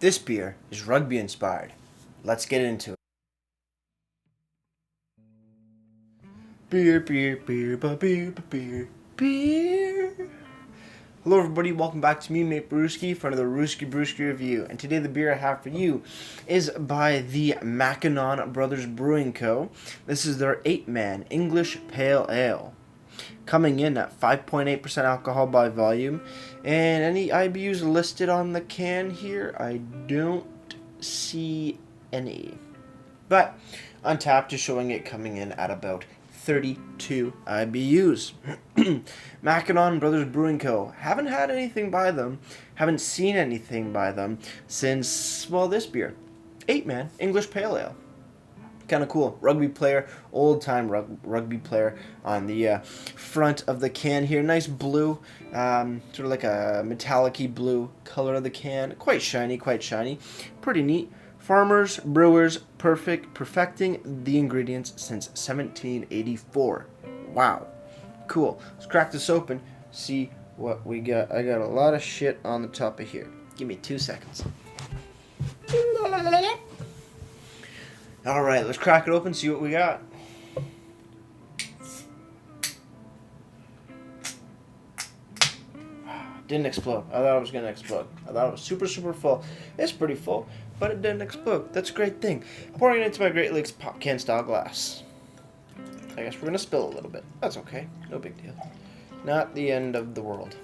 This beer is rugby inspired. Let's get into it. Beer, beer, beer, beer, beer, beer. Hello everybody, welcome back to me, Mate Brewski, for another Brewski review. And today the beer I have for you is by the Mackinnon Brewing Co. This is their 8-man English Pale Ale. Coming in at 5.8% alcohol by volume. And any IBUs listed on the can here? I don't see any. But Untapped is showing it coming in at about 32 IBUs. Mackinnon Brewing Co. Haven't had anything by them, haven't seen anything by them since, well, this beer. 8-man English Pale Ale. Kind of cool. Rugby player, old-time rugby player on the front of the can here. Nice blue, sort of like a metallic-y blue color of the can. Quite shiny. Pretty neat. Farmers, brewers, perfecting the ingredients since 1784. Wow. Cool. Let's crack this open, see what we got. I got a lot of shit on the top of here. Give me 2 seconds. Alright, let's crack it open, see what we got. Didn't explode. I thought it was going to explode. I thought it was super full. It's pretty full, but it didn't explode. That's a great thing. I'm pouring it into my Great Lakes pop can style glass. I guess we're going to spill a little bit. That's okay. No big deal. Not the end of the world.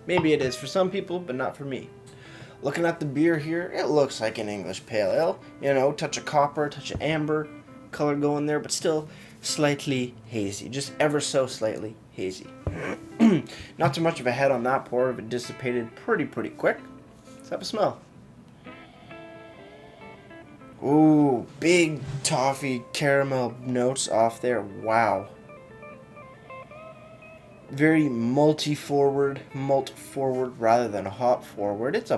Maybe it is for some people, but not for me. Looking at the beer here, it looks like an English Pale Ale. You know, touch of copper, touch of amber color going there, but still slightly hazy. Just ever so slightly hazy. Not too much of a head on that pour, but dissipated pretty quick. Let's have a smell. Ooh, big toffee caramel notes off there. Wow. Very malt forward rather than hop forward. It's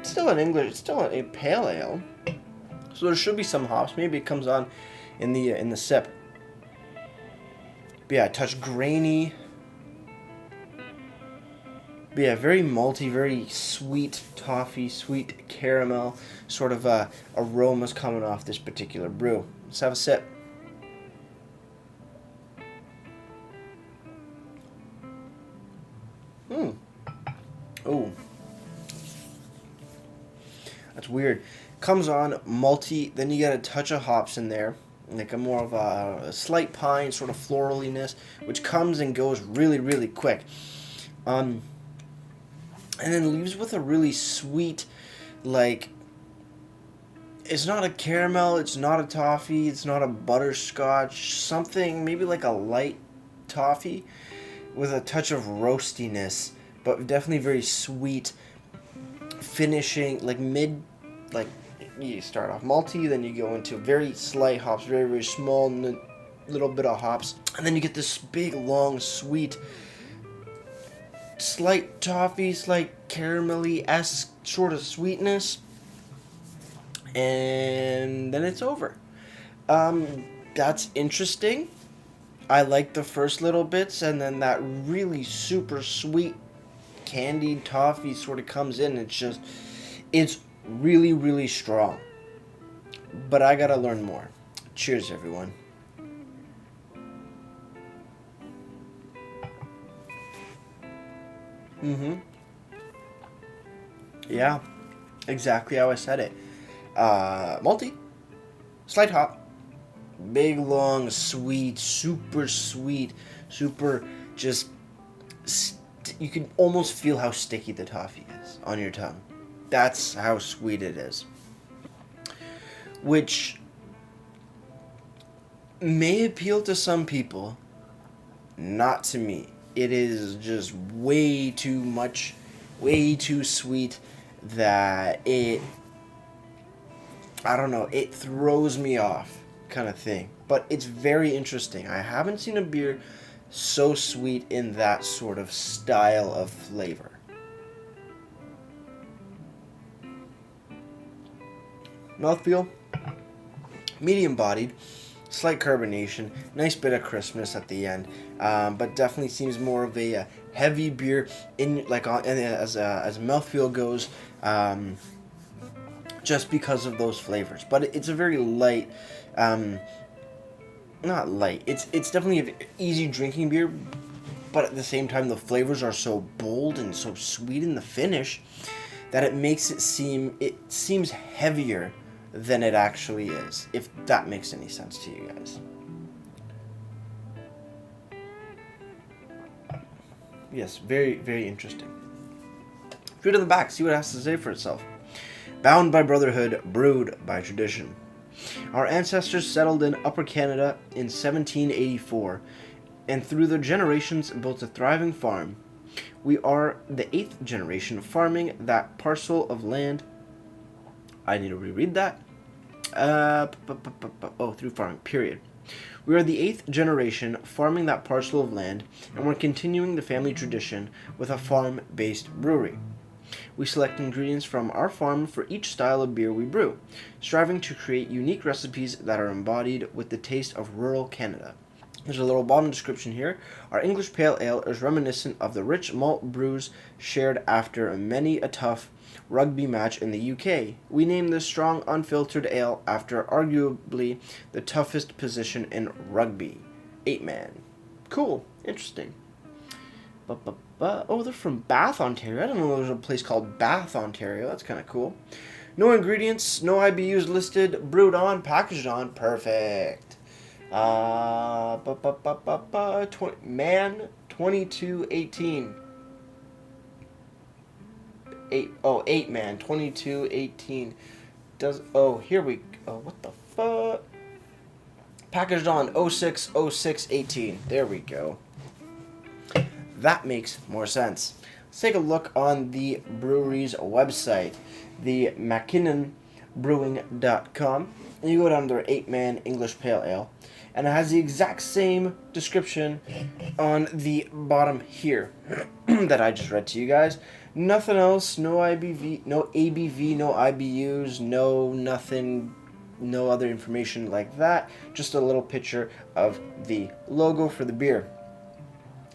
still a pale ale. So there should be some hops. Maybe it comes on in the sip. But yeah, touch grainy. But yeah, very malty, very sweet toffee, sweet caramel sort of aromas coming off this particular brew. Let's have a sip. Oh. That's weird. Comes on malty, then you get a touch of hops in there, like a more of a slight pine, sort of floraliness, which comes and goes really quick. And then leaves with a really sweet, like, it's not a caramel, it's not a toffee, it's not a butterscotch, something maybe like a light toffee with a touch of roastiness, but definitely very sweet, finishing, like you start off malty, then you go into very slight hops, very small little bit of hops, and then you get this big, long, sweet, slight toffee, slight caramelly-esque sort of sweetness, and then it's over. That's interesting. I like the first little bits, and then that really super sweet candied toffee sort of comes in. It's really strong. But I gotta learn more. Cheers, everyone. Yeah, exactly how I said it. Malty, slight hop, big, long, sweet, super just, you can almost feel how sticky the toffee is on your tongue. That's how sweet it is. Which may appeal to some people, not to me. It is just way too much, way too sweet that it throws me off kind of thing. But it's very interesting. I haven't seen a beer so sweet in that sort of style of flavor. Mouthfeel, medium bodied, slight carbonation, nice bit of crispness at the end, but definitely seems more of a heavy beer in as mouthfeel goes. just because of those flavors. But it's a very light, not light. It's definitely an easy drinking beer, but at the same time, the flavors are so bold and so sweet in the finish that it makes it seems heavier than it actually is. If that makes any sense to you guys. Yes, very, very interesting. Read on the back, see what it has to say for itself. Bound by brotherhood, brewed by tradition. Our ancestors settled in Upper Canada in 1784, and through their generations built a thriving farm. We are the 8th generation farming that parcel of land. I need to reread that. Through farming, period. We are the 8th generation farming that parcel of land, and we're continuing the family tradition with a farm-based brewery. We select ingredients from our farm for each style of beer we brew, striving to create unique recipes that are embodied with the taste of rural Canada. There's a little bottom description here. Our English Pale Ale is reminiscent of the rich malt brews shared after many a tough rugby match in the UK. We name this strong, unfiltered ale after arguably the toughest position in rugby. 8-man. Cool. Interesting. Oh, they're from Bath, Ontario. I didn't know there was a place called Bath, Ontario. That's kind of cool. No ingredients, no IBUs listed, brewed on, packaged on. Perfect. Man, 2218. 8 man, 2218. Here we go. What the fuck? Packaged on 06/06/18. There we go. That makes more sense. Let's take a look on the brewery's website, the McKinnonBrewing.com. And you go down to their 8-man English Pale Ale, and it has the exact same description on the bottom here that I just read to you guys. Nothing else, no IBV, no ABV, no IBUs, no nothing, no other information like that. Just a little picture of the logo for the beer.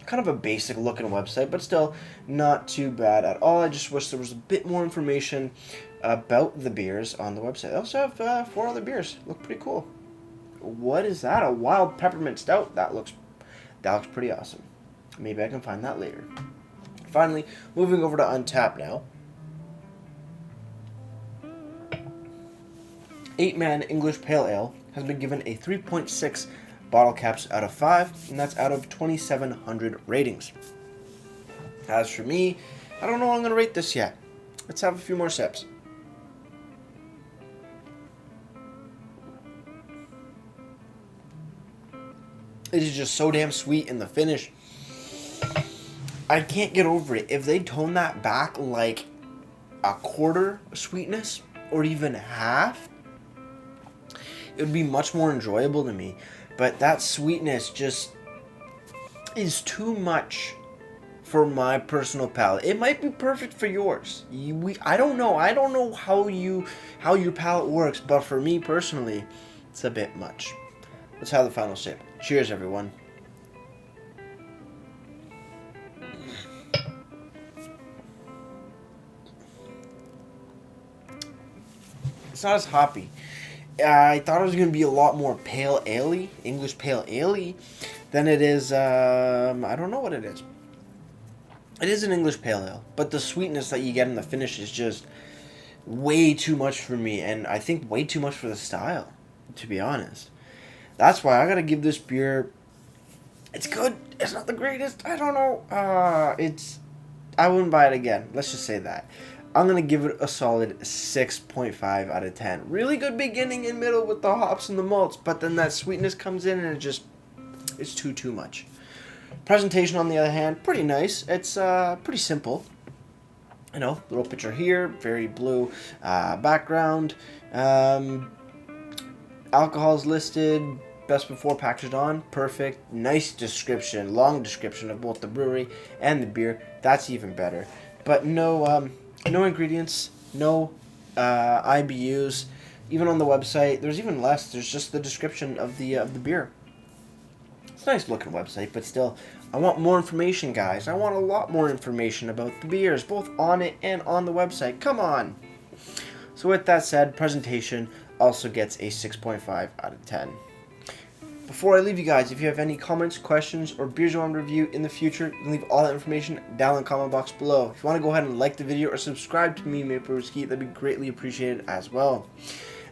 Kind of a basic looking website, but still not too bad at all. I just wish there was a bit more information about the beers on the website. They also have 4 other beers. Look pretty cool. What is that? A wild peppermint stout? That looks pretty awesome. Maybe I can find that later. Finally, moving over to Untappd now. 8-man English Pale Ale has been given a 3.6 bottle caps out of 5, and that's out of 2,700 ratings. As for me, I don't know how I'm going to rate this yet. Let's have a few more sips. It is just so damn sweet in the finish. I can't get over it. If they tone that back like a quarter sweetness or even half, it would be much more enjoyable to me. But that sweetness just is too much for my personal palate. It might be perfect for yours. I don't know. I don't know how your palate works, but for me personally, it's a bit much. Let's have the final sip. Cheers, everyone. It's not as hoppy. I thought it was going to be a lot more pale ale-y, English pale ale-y, than it is, I don't know what it is. It is an English pale ale, but the sweetness that you get in the finish is just way too much for me, and I think way too much for the style, to be honest. That's why I gotta give this beer, it's good, it's not the greatest, I don't know, I wouldn't buy it again, let's just say that. I'm going to give it a solid 6.5 out of 10. Really good beginning and middle with the hops and the malts, but then that sweetness comes in and it's too much. Presentation, on the other hand, pretty nice. It's pretty simple. You know, little picture here, very blue background. Alcohol's listed, best before packaged on, perfect. Nice description, long description of both the brewery and the beer. That's even better. But no ingredients, no IBUs. Even on the website, there's even less. There's just the description of the beer. It's a nice looking website, but still I want more information, guys. I want a lot more information about the beers, both on it and on the website. Come on. So with that said, presentation also gets a 6.5 out of 10. Before I leave you guys, if you have any comments, questions, or beers you want to review in the future, you can leave all that information down in the comment box below. If you want to go ahead and like the video or subscribe to me, Maple Brewski, that'd be greatly appreciated as well.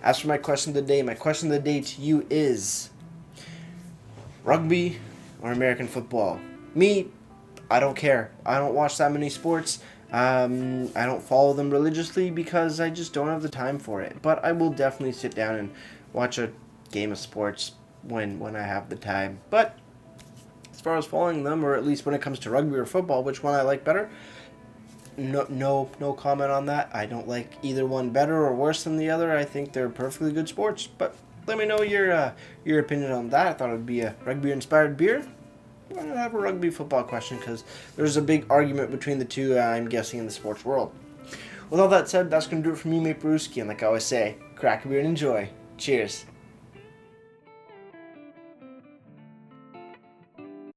As for my question of the day to you is rugby or American football? Me, I don't care. I don't watch that many sports. I don't follow them religiously because I just don't have the time for it. But I will definitely sit down and watch a game of sports when I have the time. But as far as following them, or at least when it comes to rugby or football, which one I like better, no comment on that. I don't like either one better or worse than the other. I think they're perfectly good sports. But let me know your opinion on that. I thought it would be a rugby-inspired beer. I don't have a rugby football question because there's a big argument between the two, I'm guessing, in the sports world. With all that said, that's going to do it for me, Maple Brewski, and like I always say, crack a beer and enjoy. Cheers.